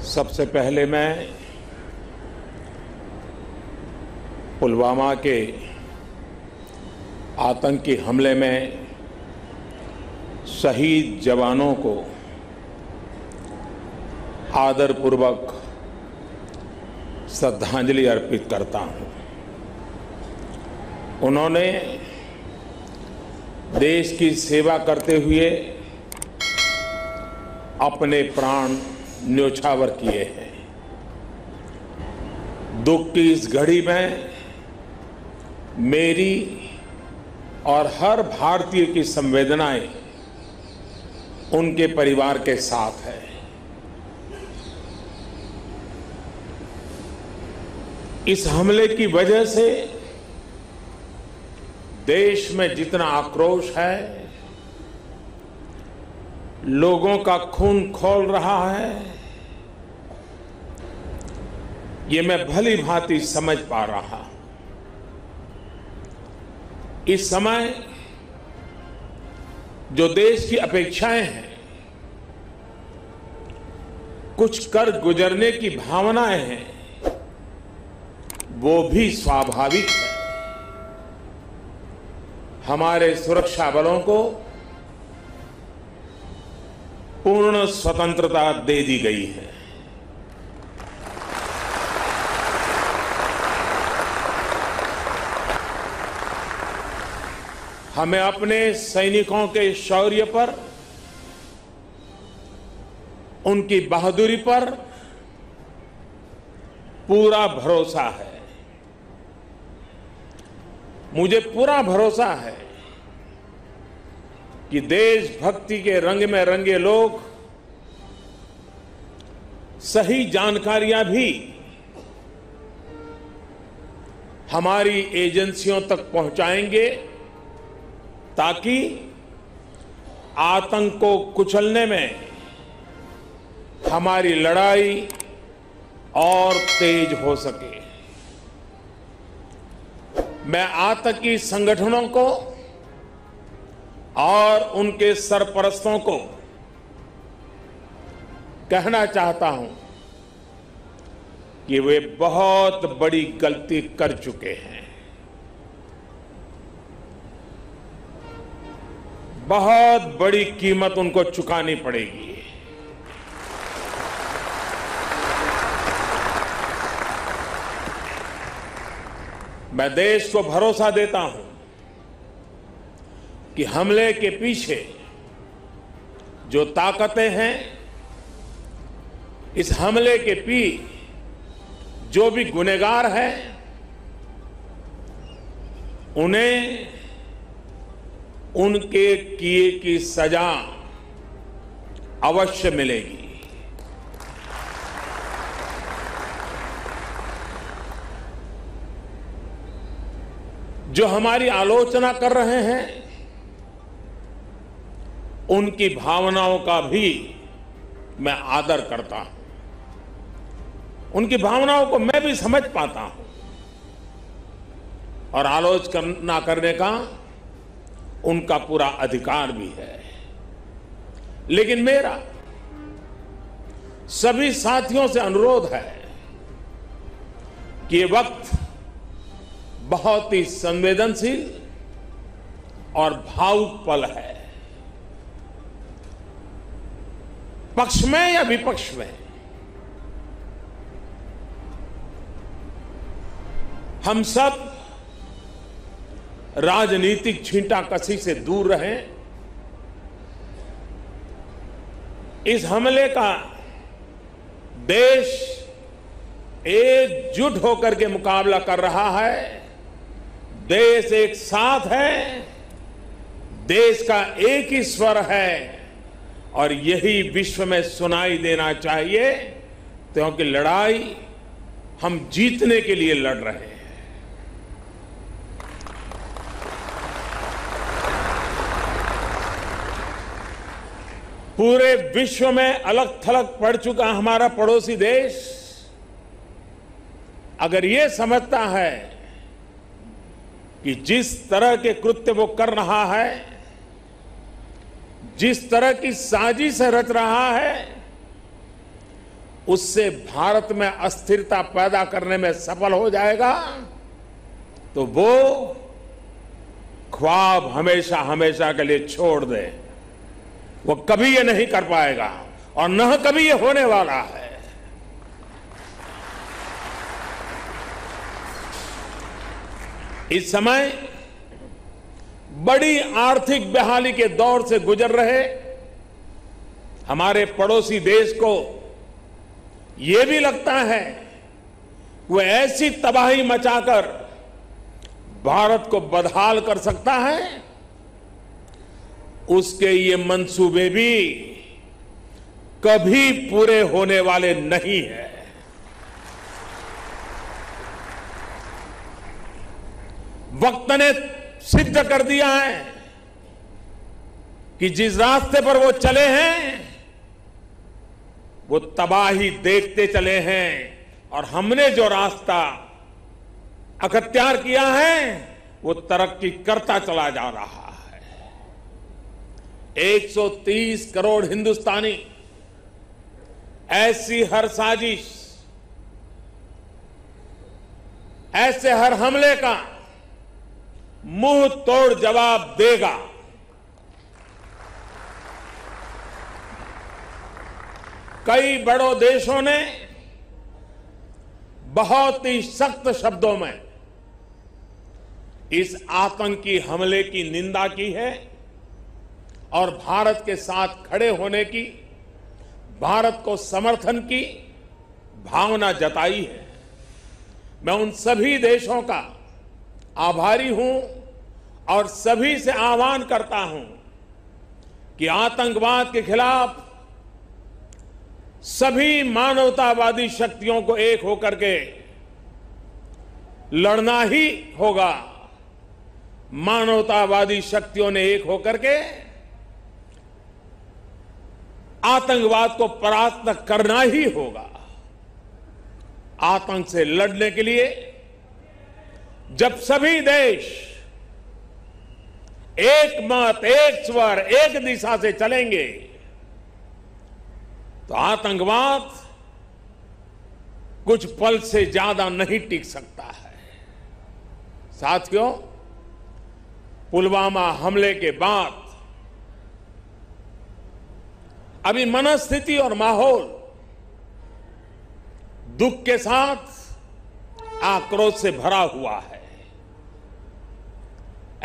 सबसे पहले मैं पुलवामा के आतंकी हमले में शहीद जवानों को आदरपूर्वक श्रद्धांजलि अर्पित करता हूं। उन्होंने देश की सेवा करते हुए अपने प्राण न्योछावर किए हैं। दुख की इस घड़ी में मेरी और हर भारतीय की संवेदनाएं उनके परिवार के साथ है। इस हमले की वजह से देश में जितना आक्रोश है, लोगों का खून खौल रहा है, ये मैं भली भांति समझ पा रहा हूं। इस समय जो देश की अपेक्षाएं हैं, कुछ कर गुजरने की भावनाएं हैं, वो भी स्वाभाविक है। हमारे सुरक्षा बलों को पूर्ण स्वतंत्रता दे दी गई है। हमें अपने सैनिकों के शौर्य पर, उनकी बहादुरी पर पूरा भरोसा है। मुझे पूरा भरोसा है कि देशभक्ति के रंग में रंगे लोग सही जानकारियां भी हमारी एजेंसियों तक पहुंचाएंगे, ताकि आतंक को कुचलने में हमारी लड़ाई और तेज हो सके। मैं आतंकी संगठनों को और उनके सरपरस्तों को कहना चाहता हूं कि वे बहुत बड़ी गलती कर चुके हैं। बहुत बड़ी कीमत उनको चुकानी पड़ेगी। मैं देश को भरोसा देता हूं कि हमले के पीछे जो ताकतें हैं, इस हमले के पीछे जो भी गुनहगार हैं, उन्हें उनके किए की सजा अवश्य मिलेगी। जो हमारी आलोचना कर रहे हैं, उनकी भावनाओं का भी मैं आदर करता हूं। उनकी भावनाओं को मैं भी समझ पाता हूं और आलोचना करने का उनका पूरा अधिकार भी है। लेकिन मेरा सभी साथियों से अनुरोध है कि ये वक्त बहुत ही संवेदनशील और भावुक पल है। पक्ष में या विपक्ष में, हम सब राजनीतिक छींटाकशी से दूर रहें। इस हमले का देश एकजुट होकर के मुकाबला कर रहा है। देश एक साथ है, देश का एक ही स्वर है और यही विश्व में सुनाई देना चाहिए, क्योंकि लड़ाई हम जीतने के लिए लड़ रहे हैं। पूरे विश्व में अलग थलग पड़ चुका हमारा पड़ोसी देश अगर ये समझता है कि जिस तरह के कृत्य वो कर रहा है, जिस तरह की साजिश रच रहा है, उससे भारत में अस्थिरता पैदा करने में सफल हो जाएगा तो वो ख्वाब हमेशा हमेशा के लिए छोड़ दे। वो कभी ये नहीं कर पाएगा और न कभी ये होने वाला है। इस समय बड़ी आर्थिक बहाली के दौर से गुजर रहे हमारे पड़ोसी देश को यह भी लगता है वो ऐसी तबाही मचाकर भारत को बदहाल कर सकता है, उसके ये मंसूबे भी कभी पूरे होने वाले नहीं है। वक्त ने सिद्ध कर दिया है कि जिस रास्ते पर वो चले हैं वो तबाही देखते चले हैं और हमने जो रास्ता अख्तियार किया है वो तरक्की करता चला जा रहा है। 130 करोड़ हिंदुस्तानी ऐसी हर साजिश, ऐसे हर हमले का मुंह तोड़ जवाब देगा। कई बड़ों देशों ने बहुत ही सख्त शब्दों में इस आतंकी हमले की निंदा की है और भारत के साथ खड़े होने की, भारत को समर्थन की भावना जताई है। मैं उन सभी देशों का आभारी हूं और सभी से आह्वान करता हूं कि आतंकवाद के खिलाफ सभी मानवतावादी शक्तियों को एक होकर के लड़ना ही होगा। मानवतावादी शक्तियों ने एक होकर के आतंकवाद को परास्त करना ही होगा। आतंक से लड़ने के लिए जब सभी देश एक मत, एक स्वर, एक दिशा से चलेंगे तो आतंकवाद कुछ पल से ज्यादा नहीं टिक सकता है। साथियों, पुलवामा हमले के बाद अभी मनस्थिति और माहौल दुख के साथ आक्रोश से भरा हुआ है।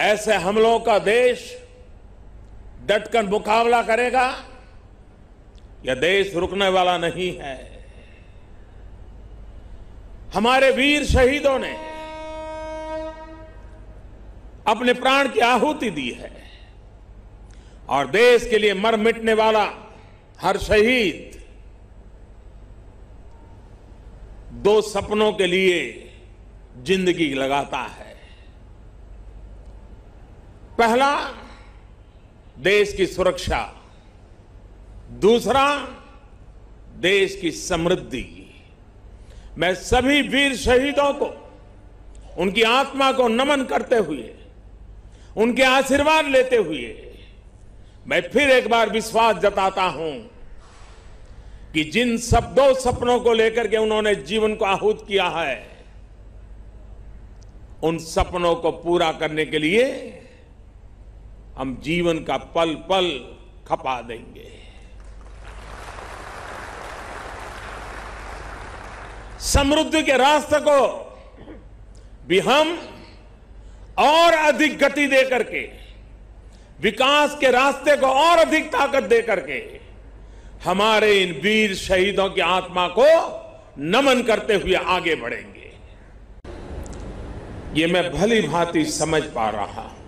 ऐसे हमलों का देश डटकर मुकाबला करेगा। यह देश रुकने वाला नहीं है। हमारे वीर शहीदों ने अपने प्राण की आहुति दी है और देश के लिए मर मिटने वाला हर शहीद दो सपनों के लिए जिंदगी लगाता है। पहला, देश की सुरक्षा, दूसरा, देश की समृद्धि। मैं सभी वीर शहीदों को उनकी आत्मा को नमन करते हुए, उनके आशीर्वाद लेते हुए मैं फिर एक बार विश्वास जताता हूं कि जिन दो सपनों को लेकर के उन्होंने जीवन को आहूत किया है, उन सपनों को पूरा करने के लिए हम जीवन का पल पल खपा देंगे। समृद्धि के रास्ते को भी हम और अधिक गति दे करके, विकास के रास्ते को और अधिक ताकत दे करके हमारे इन वीर शहीदों की आत्मा को नमन करते हुए आगे बढ़ेंगे। ये मैं भली भांति समझ पा रहा हूं।